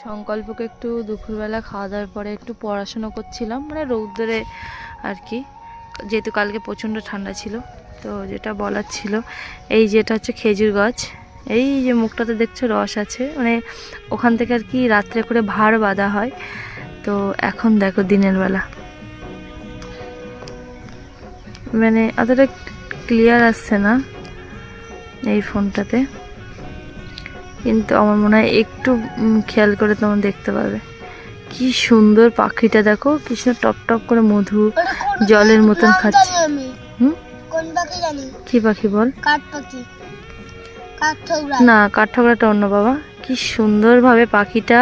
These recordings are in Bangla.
সংকল্পকে একটু দুপুরবেলা খাওয়া দাওয়ার পরে একটু পড়াশোনা করছিলাম, মানে রৌদ্রে আর কি, যেহেতু কালকে প্রচণ্ড ঠান্ডা ছিল। তো যেটা বলার ছিল, এই যেটা হচ্ছে খেজুর গাছ, এই যে মুখটাতে দেখছো রস আছে, মানে ওখান থেকে আর কি রাত্রে করে ভাড় বাঁধা হয়। তো এখন দেখো দিনের বেলা মানে অতটা ক্লিয়ার আসছে না এই ফোনটাতে, কিন্তু আমার মনে হয় একটু খেয়াল করে তোমরা দেখতে পাবে কি সুন্দর পাখিটা। দেখো কৃষ্ণ টপ টপ করে মধু জলের মতন খাচ্ছে। কি পাখি বল? না, কাঠঠোকরাটা অন্য বাবা। কি সুন্দরভাবে পাখিটা,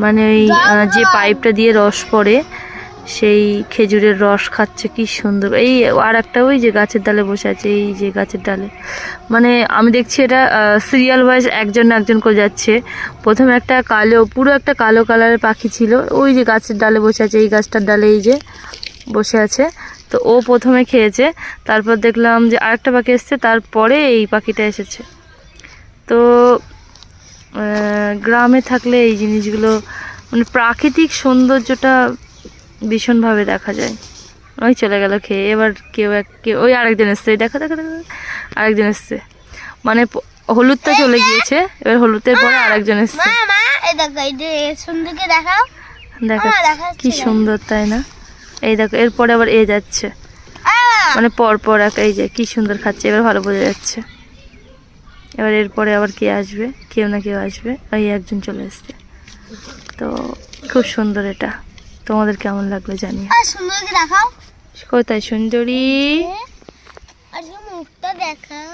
মানে ওই যে পাইপটা দিয়ে রস পড়ে সেই খেজুরের রস খাচ্ছে, কি সুন্দর। এই আর একটা ওই যে গাছের ডালে বসে আছে, এই যে গাছের ডালে, মানে আমি দেখছি এটা সিরিয়াল ওয়াইজ একজন একজন করে যাচ্ছে। প্রথমে একটা কালো, পুরো একটা কালো কালারের পাখি ছিল, ওই যে গাছের ডালে বসে আছে, এই গাছটার ডালে এই যে বসে আছে। তো ও প্রথমে খেয়েছে, তারপর দেখলাম যে আরেকটা পাখি এসছে, তারপরে এই পাখিটা এসেছে। তো গ্রামে থাকলে এই জিনিসগুলো, মানে প্রাকৃতিক সৌন্দর্যটা ভীষণভাবে দেখা যায়। ওই চলে গেল খেয়ে। এবার কেউ ওই আরেকজন এসছে, দেখা দেখা দেখা আরেকজন এসছে, মানে হলুদটা চলে গিয়েছে, এবার হলুদের পরে আরেকজন এসছে। দেখো কি সুন্দর, তাই না? এই দেখো এরপরে আবার এ যাচ্ছে, মানে পরপর এই যে কি সুন্দর খাচ্ছে, এবার ভালো বোঝা যাচ্ছে। এবার এরপরে আবার কে আসবে, কেউ না কেউ আসবে, ওই একজন চলে আসছে। তো খুব সুন্দর এটা, তোমাদের কেমন লাগলো জানিও। কোথায় সুন্দরী? মুখটা দেখাও।